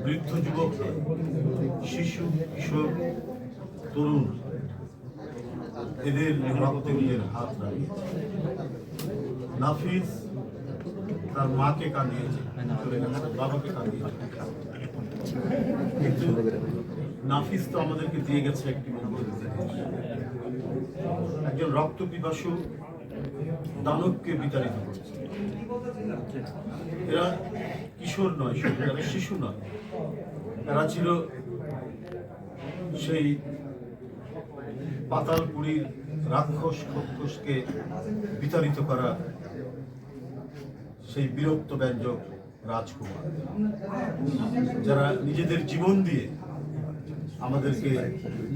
বৃদ্ধ যুবক, শিশু, কিশোর, তরুণ, এদের রক্তে নিজের হাত লাগিয়েছে। নাফিজ তার মাকে কাঁদিয়েছে, বাবাকে কাঁদিয়েছে, কিন্তু নাফিজ তো আমাদেরকে দিয়ে গেছে একটি মঙ্গল। একজন রক্ত পিপাসু দানবকে বিতাড়িত করছে। এরা কিশোর নয়, শুধু এরা শিশু নয়, এরা ছিল সেই পাতালপুরীর রাক্ষস খক্ষসকে বিতাড়িত করা সেই বীরত্ব ব্যঞ্জক রাজকুমার, যারা নিজেদের জীবন দিয়ে আমাদেরকে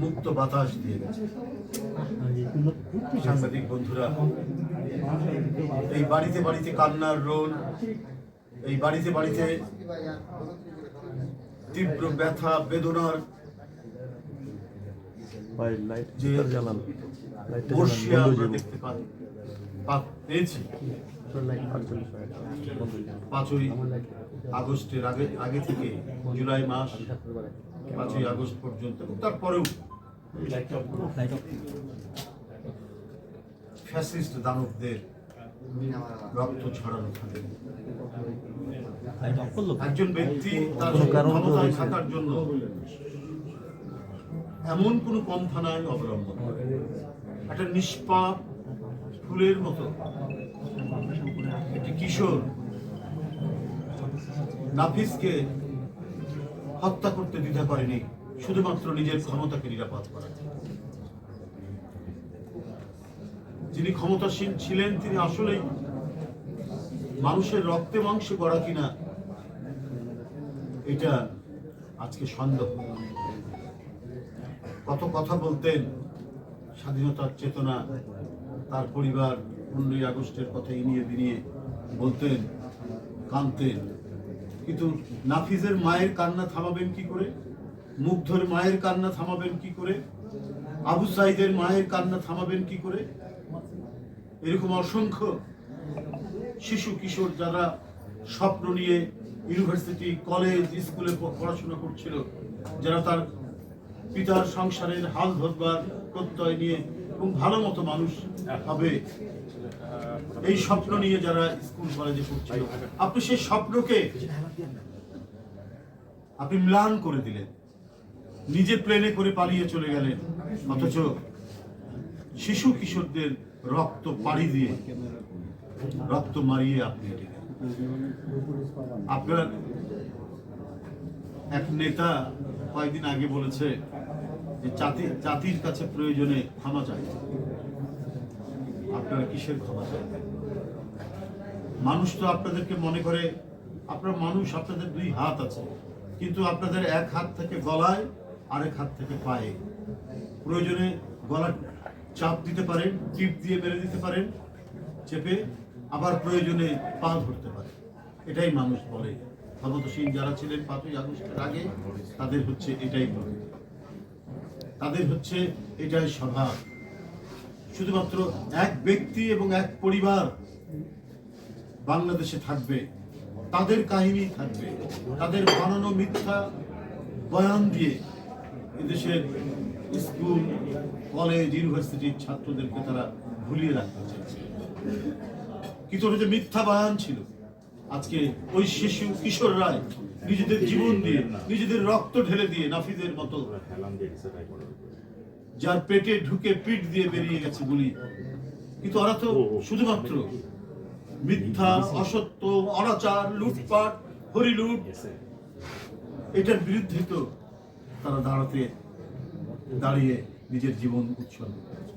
মুক্ত বাতাস দিয়ে গেছে। সাংবাদিক বন্ধুরা, এই বাড়িতে বাড়িতে কান্নার রোল, এই বাড়িতে বাড়িতে তীব্র ব্যথা বেদনার যে বর্ষিয়া আমরা দেখতে পেয়েছি। 5ই আগস্টের আগে থেকে জুলাই মাস 5ই আগস্ট পর্যন্ত, তারপরেও ফ্যাসিস্ট দানবদের রক্ত ছড়ানো থাকে। একজন ব্যক্তি তার ক্ষমতায় থাকার জন্য এমন কোন পন্থা নাই অবলম্বন করে। একটা নিষ্পাপ ফুলের মতো একটি কিশোর নাফিজকে হত্যা করতে দ্বিধা করেনি, শুধুমাত্র নিজের ক্ষমতাকে নিরাপদ করা। যিনি ক্ষমতাসীন ছিলেন তিনি আসলেই মানুষের রক্তে মাংসে গড়া কিনা এটা আজকে সন্দেহ। কত কথা বলতেন, স্বাধীনতার চেতনা, তার পরিবার 15ই আগস্টের কথা ইনিয়ে বিনিয়ে বলতেন, কাঁদতেন, কিন্তু নাফিজের মায়ের কান্না থামাবেন কি করে? মুগ্ধর মায়ের কান্না থামাবেন কি করে? আবু সাইদের মায়ের কান্না থামাবেন কি করে? এরকম অসংখ্য শিশু কিশোর যারা স্বপ্ন নিয়ে ইউনিভার্সিটি, কলেজ, স্কুলে পড়াশোনা করছিল, যারা তার পিতার সংসারের হাল ধরবার প্রত্যয় নিয়ে এবং ভালো মতো মানুষ হবে এই স্বপ্ন নিয়ে যারা স্কুল কলেজে পড়ছিল, আপনি সেই স্বপ্নকে আপনি ম্লান করে দিলেন, নিজে প্লেনে করে পালিয়ে চলে গেলেন, অথচ শিশু কিশোরদের রক্ত পাড়ি দিয়ে, রক্ত মারিয়ে আপনি আপনার এক নেতা কয়েকদিন আগে বলেছে যে জাতির কাছে প্রয়োজনে ক্ষমা চাই। আপনারা কিসের ক্ষমা চাই? মানুষ তো আপনাদেরকে মনে করে আপনার মানুষ, আপনাদের 2 হাত আছে, কিন্তু আপনাদের এক হাত থেকে গলায়, আরেক হাত থেকে পায়ে। প্রয়োজনে গলা চাপ দিতে পারেন, টিপ দিয়ে মেরে দিতে পারেন চেপে, আবার প্রয়োজনে পা ধরতে পারেন। এটাই মানুষ বলে। ক্ষমতাসীন যারা ছিলেন 5ই আগস্টের আগে, তাদের হচ্ছে এটাই বলে, তাদের হচ্ছে এটাই স্বভাব। শুধুমাত্র এক ব্যক্তি এবং এক পরিবার বাংলাদেশে থাকবে, তাদের কাহিনী থাকবে, তাদের বানানো মিথ্যা বয়ান দিয়ে এদেশের স্কুল, কলেজ, ইউনিভার্সিটির ছাত্রদেরকে তারা ভুলিয়ে রাখতে চাইছে। কিন্তু যে মিথ্যা বয়ান ছিল, আজকে ওই শিশু কিশোররাই নিজেদের জীবন দিয়ে, নিজেদের রক্ত ঢেলে দিয়ে, নাফিজের মতো, যার পেটে ঢুকে পিঠ দিয়ে বেরিয়ে গেছে গুলি, কিন্তু ওরা তো শুধুমাত্র মিথ্যা, অসত্য, অনাচার, লুটপাট, হরিলুট, এটার বিরুদ্ধে তো তারা দাঁড়িয়ে নিজের জীবন উৎসর্গ করেছে।